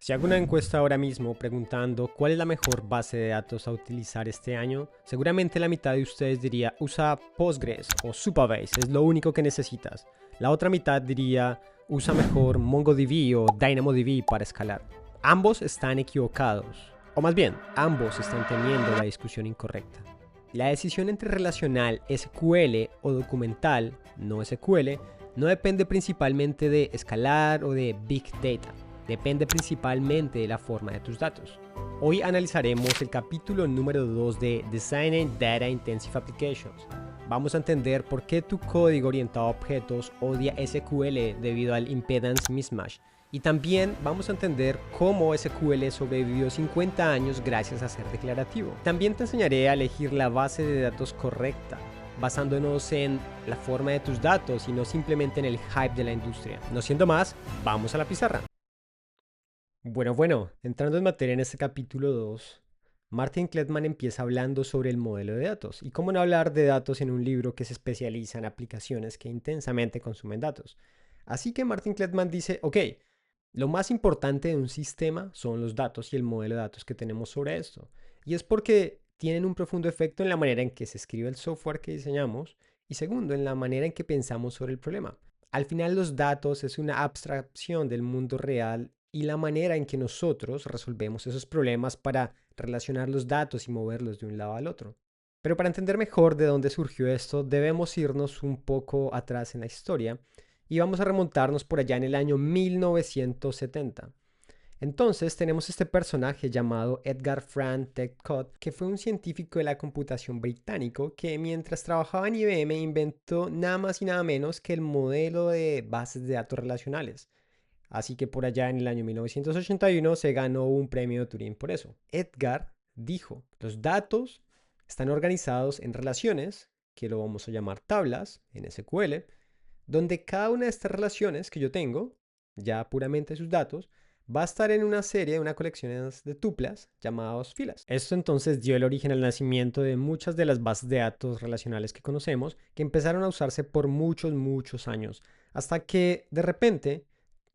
Si hago una encuesta ahora mismo preguntando cuál es la mejor base de datos a utilizar este año, seguramente la mitad de ustedes diría usa Postgres o Supabase, es lo único que necesitas. La otra mitad diría usa mejor MongoDB o DynamoDB para escalar. Ambos están equivocados, o más bien, ambos están teniendo la discusión incorrecta. La decisión entre relacional SQL o documental no SQL no depende principalmente de escalar o de Big Data. Depende principalmente de la forma de tus datos. Hoy analizaremos el capítulo número 2 de Designing Data Intensive Applications. Vamos a entender por qué tu código orientado a objetos odia SQL debido al impedance mismatch. Y también vamos a entender cómo SQL sobrevivió 50 años gracias a ser declarativo. También te enseñaré a elegir la base de datos correcta, basándonos en la forma de tus datos y no simplemente en el hype de la industria. No siendo más, vamos a la pizarra. Bueno, entrando en materia en este capítulo 2, Martin Kleppmann empieza hablando sobre el modelo de datos y cómo no hablar de datos en un libro que se especializa en aplicaciones que intensamente consumen datos. Así que Martin Kleppmann dice, ok, lo más importante de un sistema son los datos y el modelo de datos que tenemos sobre esto. Y es porque tienen un profundo efecto en la manera en que se escribe el software que diseñamos y segundo, en la manera en que pensamos sobre el problema. Al final los datos es una abstracción del mundo real y la manera en que nosotros resolvemos esos problemas para relacionar los datos y moverlos de un lado al otro. Pero para entender mejor de dónde surgió esto, debemos irnos un poco atrás en la historia y vamos a remontarnos por allá en el año 1970. Entonces tenemos este personaje llamado Edgar Frank Teckott, que fue un científico de la computación británico que mientras trabajaba en IBM inventó nada más y nada menos que el modelo de bases de datos relacionales. Así que por allá en el año 1981 se ganó un premio de Turing por eso. Edgar dijo, los datos están organizados en relaciones, que lo vamos a llamar tablas, en SQL, donde cada una de estas relaciones que yo tengo, ya puramente sus datos, va a estar en una serie, una colección de tuplas llamadas filas. Esto entonces dio el origen al nacimiento de muchas de las bases de datos relacionales que conocemos, que empezaron a usarse por muchos años, hasta que de repente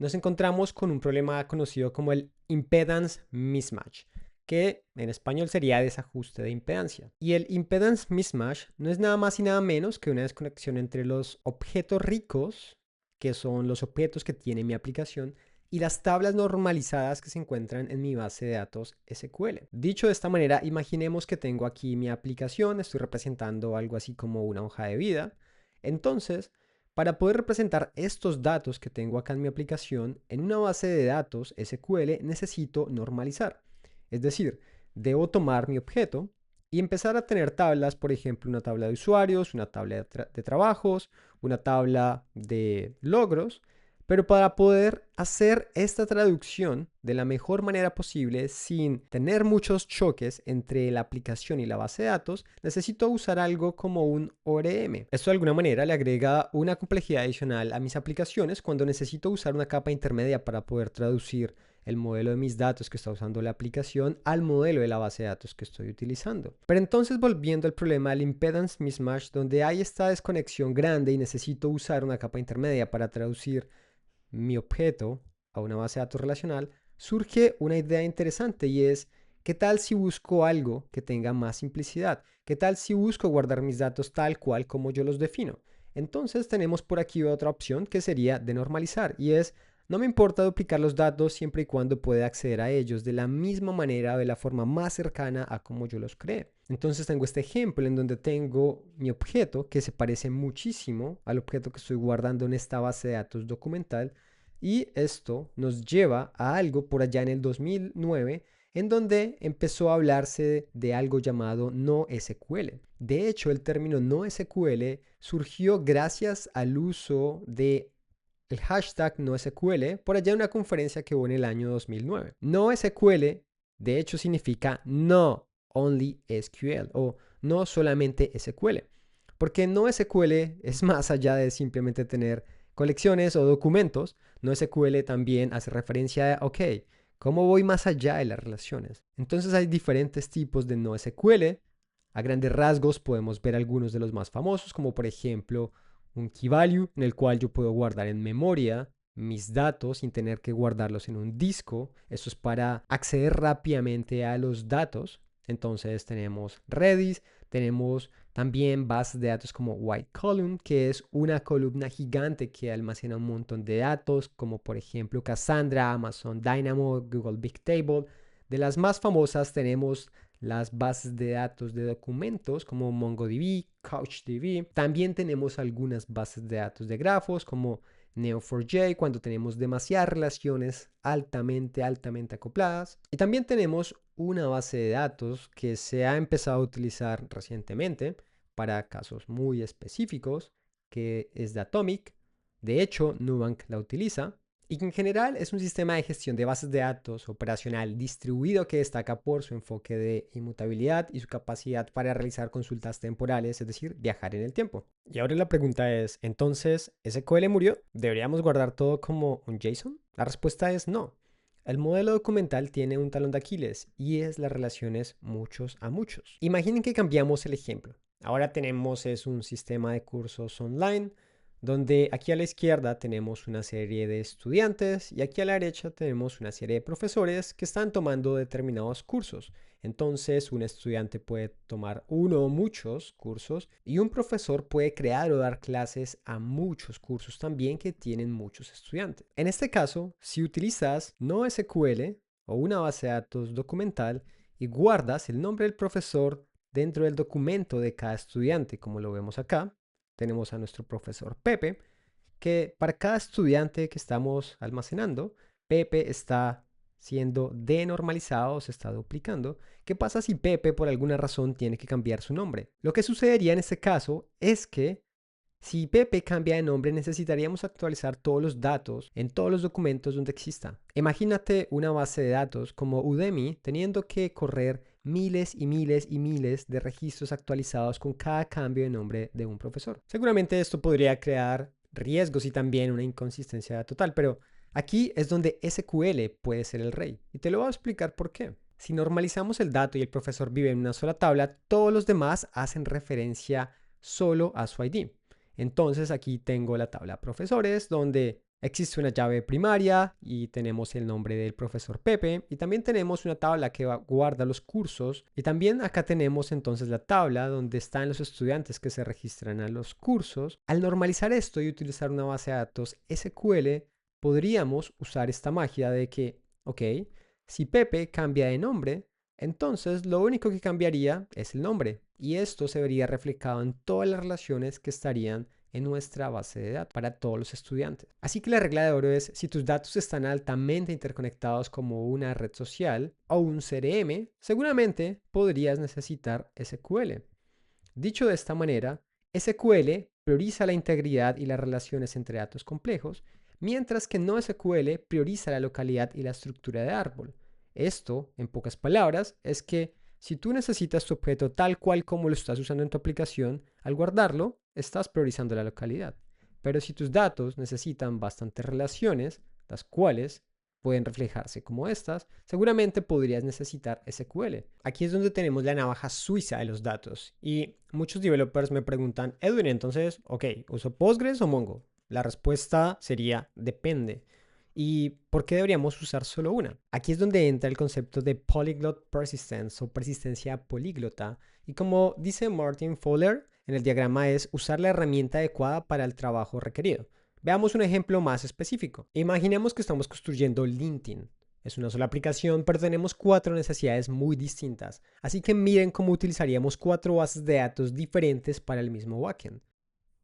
nos encontramos con un problema conocido como el impedance mismatch, que en español sería desajuste de impedancia. Y el impedance mismatch no es nada más y nada menos que una desconexión entre los objetos ricos, que son los objetos que tiene mi aplicación, y las tablas normalizadas que se encuentran en mi base de datos SQL. Dicho de esta manera, imaginemos que tengo aquí mi aplicación, estoy representando algo así como una hoja de vida. Entonces, para poder representar estos datos que tengo acá en mi aplicación en una base de datos SQL, necesito normalizar. Es decir, debo tomar mi objeto y empezar a tener tablas, por ejemplo, una tabla de usuarios, una tabla de trabajos, una tabla de logros, pero para poder hacer esta traducción de la mejor manera posible sin tener muchos choques entre la aplicación y la base de datos, necesito usar algo como un ORM. Esto de alguna manera le agrega una complejidad adicional a mis aplicaciones cuando necesito usar una capa intermedia para poder traducir el modelo de mis datos que está usando la aplicación al modelo de la base de datos que estoy utilizando. Pero entonces volviendo al problema del impedance mismatch, donde hay esta desconexión grande y necesito usar una capa intermedia para traducir mi objeto a una base de datos relacional, surge una idea interesante y es, ¿qué tal si busco algo que tenga más simplicidad? ¿Qué tal si busco guardar mis datos tal cual como yo los defino? Entonces tenemos por aquí otra opción que sería denormalizar y es, no me importa duplicar los datos siempre y cuando pueda acceder a ellos de la misma manera o de la forma más cercana a como yo los creé. Entonces tengo este ejemplo en donde tengo mi objeto que se parece muchísimo al objeto que estoy guardando en esta base de datos documental y esto nos lleva a algo por allá en el 2009 en donde empezó a hablarse de algo llamado no SQL. De hecho, el término no SQL surgió gracias al uso de el hashtag NoSQL por allá en una conferencia que hubo en el año 2009. NoSQL de hecho significa no only SQL o no solamente SQL. Porque NoSQL es más allá de simplemente tener colecciones o documentos. NoSQL también hace referencia a, ok, ¿cómo voy más allá de las relaciones? Entonces hay diferentes tipos de NoSQL. A grandes rasgos podemos ver algunos de los más famosos, como por ejemplo un key value en el cual yo puedo guardar en memoria mis datos sin tener que guardarlos en un disco. Esto es para acceder rápidamente a los datos. Entonces tenemos Redis, tenemos también bases de datos como White Column, que es una columna gigante que almacena un montón de datos, como por ejemplo Cassandra, Amazon Dynamo, Google Bigtable. De las más famosas tenemos las bases de datos de documentos como MongoDB, CouchDB. También tenemos algunas bases de datos de grafos como Neo4j cuando tenemos demasiadas relaciones altamente acopladas. Y también tenemos una base de datos que se ha empezado a utilizar recientemente para casos muy específicos, que es Datomic. De hecho, Nubank la utiliza y que en general es un sistema de gestión de bases de datos operacional distribuido que destaca por su enfoque de inmutabilidad y su capacidad para realizar consultas temporales, es decir, viajar en el tiempo. Y ahora la pregunta es, ¿entonces SQL murió? ¿Deberíamos guardar todo como un JSON? La respuesta es no. El modelo documental tiene un talón de Aquiles y es las relaciones muchos a muchos. Imaginen que cambiamos el ejemplo. Ahora tenemos un sistema de cursos online donde aquí a la izquierda tenemos una serie de estudiantes y aquí a la derecha tenemos una serie de profesores que están tomando determinados cursos. Entonces, un estudiante puede tomar uno o muchos cursos y un profesor puede crear o dar clases a muchos cursos también que tienen muchos estudiantes. En este caso, si utilizas NoSQL o una base de datos documental y guardas el nombre del profesor dentro del documento de cada estudiante, como lo vemos acá, tenemos a nuestro profesor Pepe, que para cada estudiante que estamos almacenando, Pepe está siendo denormalizado, se está duplicando. ¿Qué pasa si Pepe por alguna razón tiene que cambiar su nombre? Lo que sucedería en este caso es que si Pepe cambia de nombre, necesitaríamos actualizar todos los datos en todos los documentos donde exista. Imagínate una base de datos como Udemy teniendo que correr miles y miles y miles de registros actualizados con cada cambio de nombre de un profesor. Seguramente esto podría crear riesgos y también una inconsistencia total, pero aquí es donde SQL puede ser el rey. Y te lo voy a explicar por qué. Si normalizamos el dato y el profesor vive en una sola tabla, todos los demás hacen referencia solo a su ID. Entonces aquí tengo la tabla profesores donde existe una llave primaria y tenemos el nombre del profesor Pepe y también tenemos una tabla que guarda los cursos y también acá tenemos entonces la tabla donde están los estudiantes que se registran a los cursos. Al normalizar esto y utilizar una base de datos SQL podríamos usar esta magia de que, ok, si Pepe cambia de nombre, entonces lo único que cambiaría es el nombre y esto se vería reflejado en todas las relaciones que estarían en nuestra base de datos para todos los estudiantes. Así que la regla de oro es, si tus datos están altamente interconectados como una red social o un CRM, seguramente podrías necesitar SQL. Dicho de esta manera, SQL prioriza la integridad y las relaciones entre datos complejos, mientras que NoSQL prioriza la localidad y la estructura de árbol. Esto, en pocas palabras, es que si tú necesitas tu objeto tal cual como lo estás usando en tu aplicación, al guardarlo, estás priorizando la localidad. Pero si tus datos necesitan bastantes relaciones, las cuales pueden reflejarse como estas, seguramente podrías necesitar SQL. Aquí es donde tenemos la navaja suiza de los datos. Y muchos developers me preguntan, Edwin, entonces, ok, ¿uso Postgres o Mongo? La respuesta sería depende. ¿Y por qué deberíamos usar solo una? Aquí es donde entra el concepto de polyglot persistence o persistencia políglota. Y como dice Martin Fowler en el diagrama, es usar la herramienta adecuada para el trabajo requerido. Veamos un ejemplo más específico. Imaginemos que estamos construyendo LinkedIn. Es una sola aplicación, pero tenemos 4 necesidades muy distintas. Así que miren cómo utilizaríamos 4 bases de datos diferentes para el mismo backend.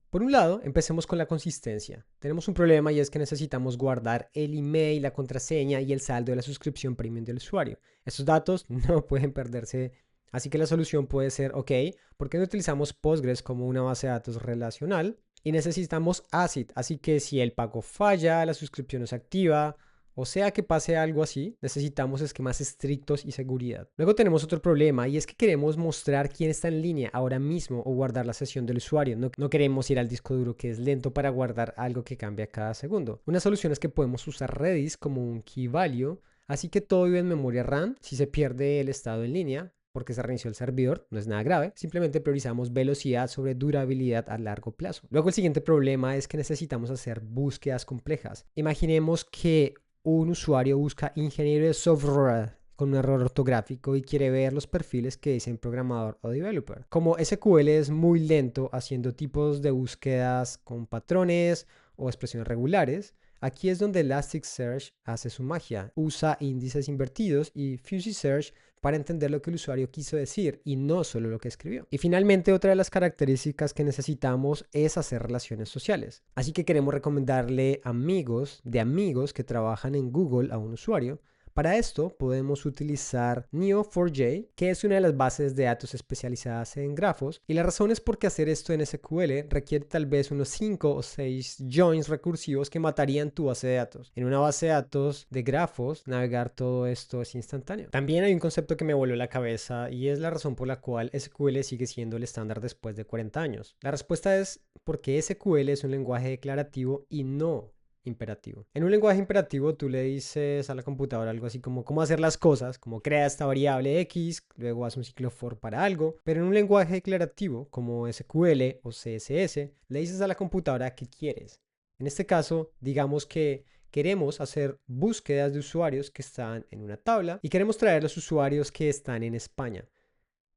Por un lado, empecemos con la consistencia. Tenemos un problema y es que necesitamos guardar el email, la contraseña y el saldo de la suscripción premium del usuario. Estos datos no pueden perderse, así que la solución puede ser, ok, ¿por qué no utilizamos Postgres como una base de datos relacional? Y necesitamos ACID, así que si el pago falla, la suscripción no se activa, o sea que pase algo así, necesitamos esquemas estrictos y seguridad. Luego tenemos otro problema y es que queremos mostrar quién está en línea ahora mismo o guardar la sesión del usuario. No queremos ir al disco duro que es lento para guardar algo que cambia cada segundo. Una solución es que podemos usar Redis como un key value, así que todo vive en memoria RAM si se pierde el estado en línea. porque se reinició el servidor, no es nada grave, simplemente priorizamos velocidad sobre durabilidad a largo plazo. Luego el siguiente problema es que necesitamos hacer búsquedas complejas. Imaginemos que un usuario busca ingeniero de software con un error ortográfico y quiere ver los perfiles que dicen programador o developer. Como SQL es muy lento haciendo tipos de búsquedas con patrones o expresiones regulares, aquí es donde Elasticsearch hace su magia. Usa índices invertidos y Fuzzy Search para entender lo que el usuario quiso decir y no solo lo que escribió. Y finalmente, otra de las características que necesitamos es hacer relaciones sociales. Así que queremos recomendarle amigos de amigos que trabajan en Google a un usuario. Para esto podemos utilizar Neo4j, que es una de las bases de datos especializadas en grafos, y la razón es porque hacer esto en SQL requiere tal vez unos 5 o 6 joins recursivos que matarían tu base de datos. En una base de datos de grafos, navegar todo esto es instantáneo. También hay un concepto que me voló la cabeza y es la razón por la cual SQL sigue siendo el estándar después de 40 años. La respuesta es porque SQL es un lenguaje declarativo y no imperativo. En un lenguaje imperativo tú le dices a la computadora algo así como cómo hacer las cosas, como crea esta variable X, luego haz un ciclo for para algo, pero en un lenguaje declarativo como SQL o CSS le dices a la computadora qué quieres. En este caso, digamos que queremos hacer búsquedas de usuarios que están en una tabla y queremos traer los usuarios que están en España.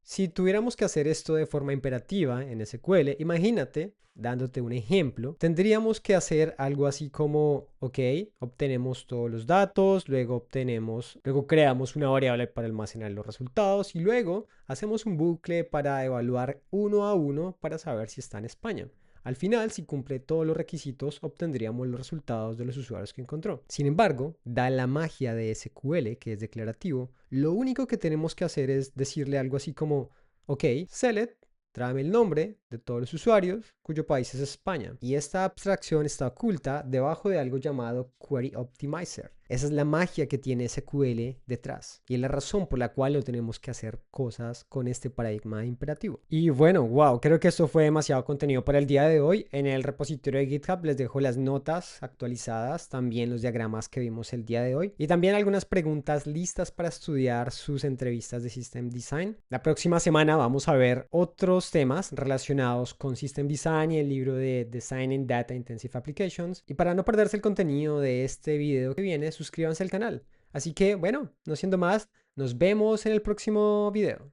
Si tuviéramos que hacer esto de forma imperativa en SQL, imagínate, dándote un ejemplo, tendríamos que hacer algo así como, ok, obtenemos todos los datos, luego creamos una variable para almacenar los resultados y luego hacemos un bucle para evaluar uno a uno para saber si está en España. Al final, si cumple todos los requisitos, obtendríamos los resultados de los usuarios que encontró. Sin embargo, da la magia de SQL, que es declarativo, lo único que tenemos que hacer es decirle algo así como, ok, select, tráeme el nombre de todos los usuarios cuyo país es España. Y esta abstracción está oculta debajo de algo llamado Query Optimizer. Esa es la magia que tiene SQL detrás. Y es la razón por la cual no tenemos que hacer cosas con este paradigma imperativo. Y bueno, wow, creo que esto fue demasiado contenido para el día de hoy. En el repositorio de GitHub les dejo las notas actualizadas, también los diagramas que vimos el día de hoy y también algunas preguntas listas para estudiar sus entrevistas de System Design. La próxima semana vamos a ver otros temas relacionados con System Design y el libro de Designing Data Intensive Applications. Y para no perderse el contenido de este video que viene, suscríbanse al canal. Así que bueno, no siendo más, nos vemos en el próximo video.